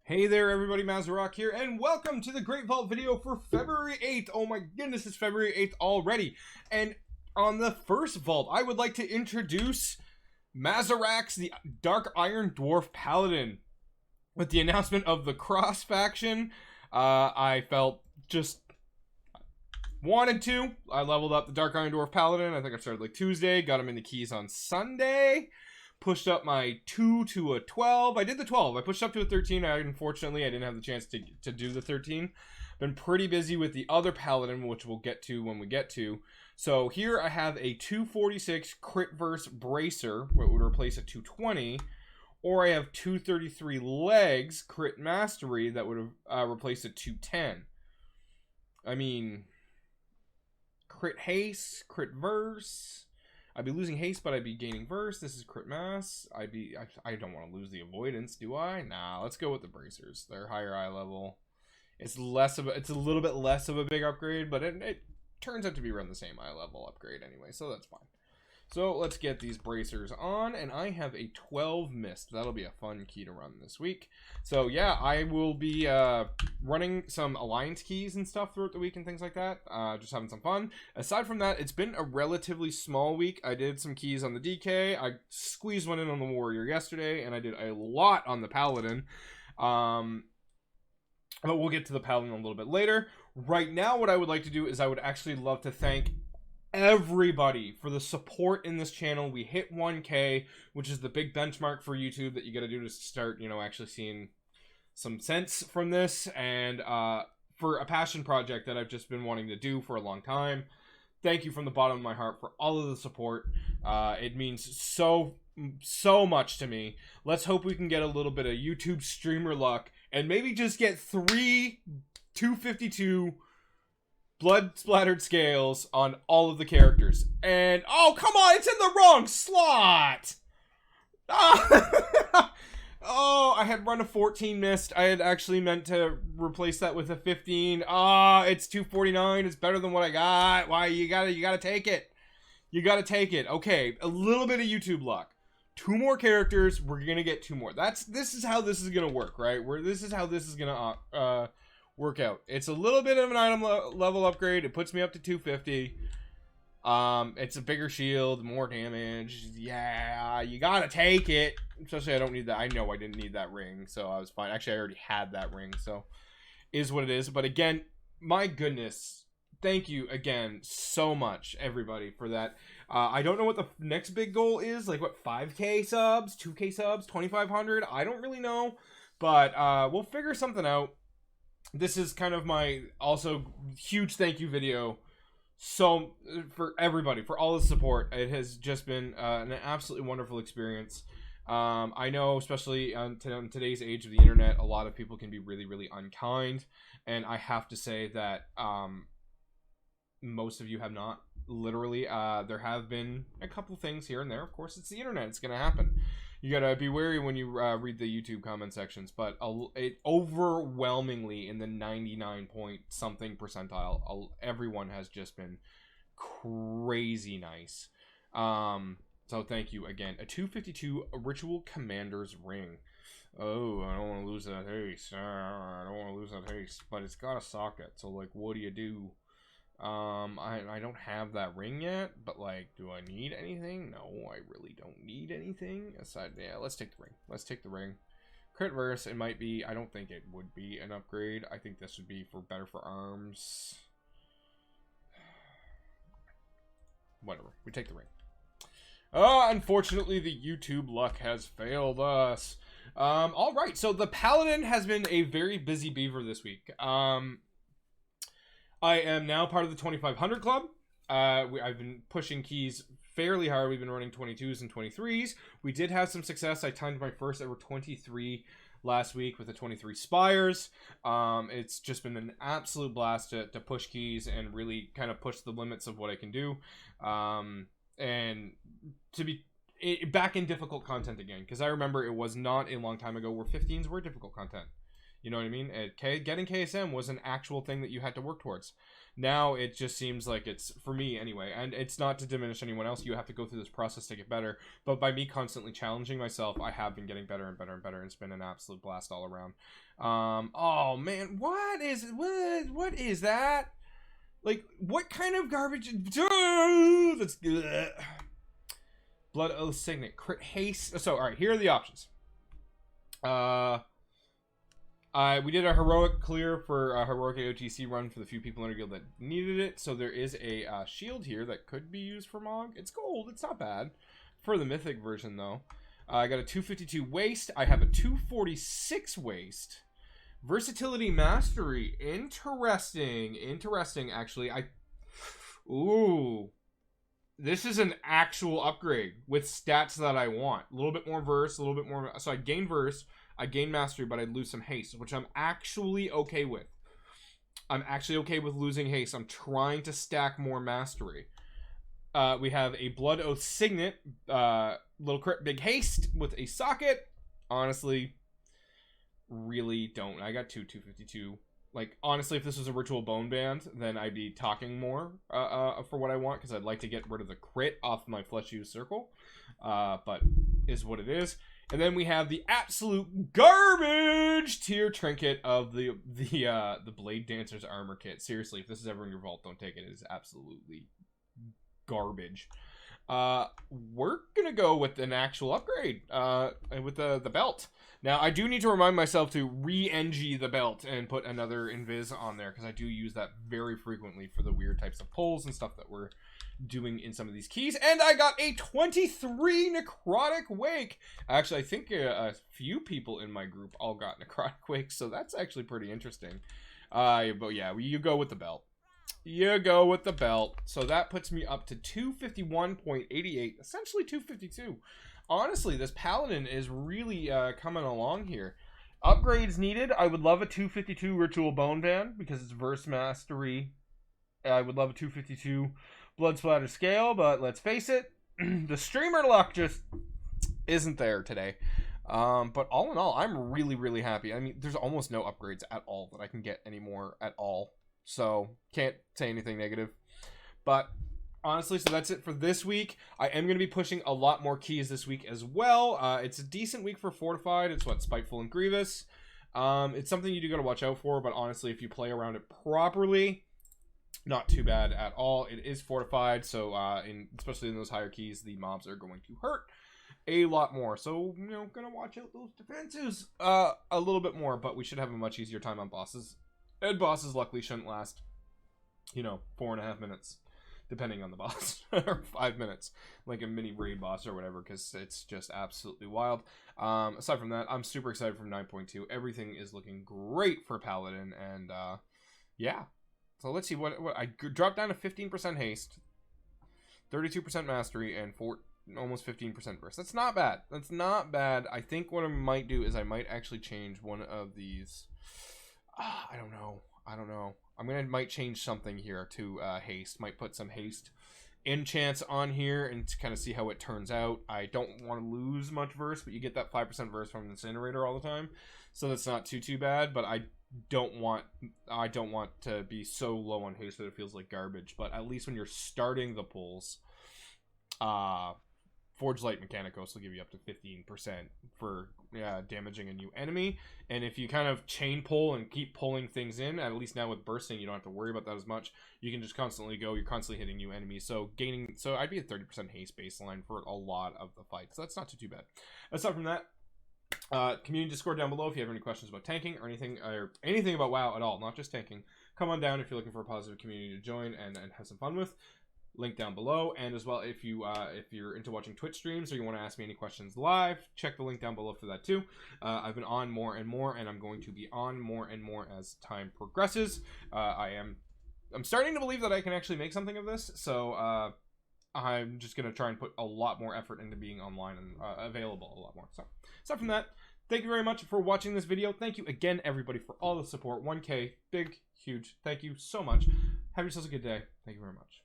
Hey there everybody, Mazarok here, and welcome to the Great Vault video for February 8th. Oh my goodness, it's February 8th already. And on the first vault, I would like to introduce Mazarax, the Dark Iron Dwarf Paladin. With the announcement of the Cross faction, I felt just wanted to. I leveled up the Dark Iron Dwarf Paladin. I think I started like Tuesday, got him in the keys on Sunday. Pushed up my 2 to a 12. I did the 12. I pushed up to a 13. Unfortunately, I didn't have the chance to do the 13. Been pretty busy with the other Paladin, which we'll get to when we get to. So here I have a 246 crit verse bracer, what would replace a 220. Or I have 233 legs crit mastery that would replace a 210. I mean, crit haste, crit verse. I'd be losing haste, but I'd be gaining verse. This is crit mass. I don't want to lose the avoidance, do I? Nah, let's go with the bracers. They're higher eye level. It's a little bit less of a big upgrade, but it turns out to be around the same eye level upgrade anyway, so that's fine. So let's get these bracers on, and I have a 12 mist. That'll be a fun key to run this week. So yeah, I will be running some alliance keys and stuff throughout the week and things like that. Just having some fun. Aside from that, it's been a relatively small week. I did some keys on the DK. I squeezed one in on the warrior yesterday, and I did a lot on the paladin. But we'll get to the paladin a little bit later. Right now, what I would like to do is I would actually love to thank everybody for the support in this channel. We hit 1K, which is the big benchmark for YouTube that you got to do to start, actually seeing some sense from this, and for a passion project that I've just been wanting to do for a long time. Thank you from the bottom of my heart for all of the support. It means so much to me. Let's hope we can get a little bit of YouTube streamer luck and maybe just get 3 252 blood splattered scales on all of the characters. And oh, come on, it's in the wrong slot. Oh, I had run a 14 mist. I had actually meant to replace that with a 15. It's 249. It's better than what I got. Why, you gotta take it. You gotta take it. Okay, a little bit of YouTube luck. 2 more characters. We're gonna get 2 more. This is how this is gonna work, right? This is how this is gonna work out. It's a little bit of an item level upgrade. It puts me up to 250. It's a bigger shield, more damage. Yeah, you gotta take it. Especially I don't need that. I know I didn't need that ring, so I was fine. Actually, I already had that ring, so is what it is. But again, my goodness, thank you again so much, everybody, for that. I don't know what the next big goal is. Like, what, 5K subs, 2K subs, 2,500? I don't really know, but we'll figure something out. This is kind of my also huge thank you video. So for everybody, for all the support, it has just been an absolutely wonderful experience. I know, especially on today's age of the internet, a lot of people can be really, really unkind, and I have to say that most of you have not. Literally, there have been a couple things here and there. Of course, it's the internet; it's gonna happen. You gotta be wary when you read the YouTube comment sections, but it overwhelmingly in the 99 point something percentile, everyone has just been crazy nice. So thank you again. A 252 Ritual Commander's Ring. Oh, I don't want to lose that haste. I don't want to lose that haste, but it's got a socket. So like, what do you do? I don't have that ring yet, but like, do I need anything? No, I really don't need anything aside. Yeah, let's take the ring. Let's take the ring. Crit verse, it might be. I don't think it would be an upgrade. I think this would be better for arms. Whatever. We take the ring. Unfortunately, the YouTube luck has failed us. All right. So the Paladin has been a very busy beaver this week. I am now part of the 2500 club. I've been pushing keys fairly hard. We've been running 22s and 23s. We did have some success. I timed my first ever 23 last week with the 23 Spires. It's just been an absolute blast to push keys and really kind of push the limits of what I can do. And to be back in difficult content again. Because I remember it was not a long time ago where 15s were difficult content. You know what I mean? Getting KSM was an actual thing that you had to work towards. Now it just seems like it's, for me anyway, and it's not to diminish anyone else, you have to go through this process to get better, but by me constantly challenging myself, I have been getting better and better and better, and it's been an absolute blast all around. Oh man, what is that? Like, what kind of garbage? That's good. Blood Oath Signet, crit haste. So, alright, here are the options. We did a heroic clear for a heroic AOTC run for the few people in our guild that needed it. So there is a shield here that could be used for Mog. It's gold. It's not bad. For the mythic version, though. I got a 252 waist. I have a 246 waist. Versatility Mastery. Interesting. Interesting, actually. Ooh. This is an actual upgrade with stats that I want. A little bit more verse, a little bit more... So I gain verse, I gain mastery, but I'd lose some haste, which I'm actually okay with. I'm actually okay with losing haste. I'm trying to stack more mastery. We have a Blood Oath Signet, little crit, big haste with a socket. Honestly, really don't. I got 252. Like, honestly, if this was a Ritual Bone Band, then I'd be talking more for what I want, because I'd like to get rid of the crit off my Flesh Use Circle. But is what it is. And then we have the absolute garbage tier trinket of the Blade Dancer's Armor Kit. Seriously, if this is ever in your vault, don't take it. It is absolutely garbage. We're gonna go with an actual upgrade with the belt. Now, I do need to remind myself to re-NG the belt and put another Invis on there, because I do use that very frequently for the weird types of pulls and stuff that we're doing in some of these keys. And I got a 23 Necrotic Wake. Actually, I think a few people in my group all got Necrotic Wakes, so that's actually pretty interesting. But yeah, you go with the belt. You go with the belt. So that puts me up to 251.88, essentially 252. Honestly, this Paladin is really coming along here. Upgrades needed. I would love a 252 Ritual Bone Band because it's Verse Mastery. I would love a 252 Blood Splatter Scale, but let's face it, the streamer luck just isn't there today. But all in all, I'm really, really happy. I mean, there's almost no upgrades at all that I can get anymore at all. So, can't say anything negative. But honestly, so that's it for this week. I am going to be pushing a lot more keys this week as well. It's a decent week for Fortified. It's what, Spiteful and Grievous. It's something you do got to watch out for, but honestly, if you play around it properly, not too bad at all. It is Fortified, so especially in those higher keys, the mobs are going to hurt a lot more. So, you know, gonna watch out those defenses a little bit more, but we should have a much easier time on bosses. And bosses luckily shouldn't last, you know, 4.5 minutes. Depending on the boss, or 5 minutes, like a mini raid boss or whatever, because it's just absolutely wild. Aside from that, I'm super excited from 9.2. Everything is looking great for Paladin, and yeah. So let's see what I dropped down to 15% haste, 32% mastery, and almost 15% burst. That's not bad. That's not bad. I think what I might do is I might actually change one of these. I don't know. Might change something here to haste. Might put some haste enchants on here and to kind of see how it turns out. I don't want to lose much verse, but you get that 5% verse from the incinerator all the time, so that's not too bad. But I don't want to be so low on haste that it feels like garbage. But at least when you're starting the pulls, Forge Light Mechanicos will give you up to 15% for damaging a new enemy. And if you kind of chain pull and keep pulling things in, at least now with bursting, you don't have to worry about that as much. You can just constantly go. You're constantly hitting new enemies. So I'd be at 30% haste baseline for a lot of the fight. So that's not too bad. Aside from that, community Discord down below if you have any questions about tanking or anything about WoW at all, not just tanking. Come on down if you're looking for a positive community to join and have some fun with. Link down below. And as well, if you're into watching Twitch streams or you want to ask me any questions live, check the link down below for that too. I've been on more and more, and I'm going to be on more and more as time progresses. I'm starting to believe that I can actually make something of this, so I'm just going to try and put a lot more effort into being online and available a lot more. So aside from that, thank you very much for watching this video. Thank you again, everybody, for all the support. 1K, big, huge. Thank you so much. Have yourselves a good day. Thank you very much.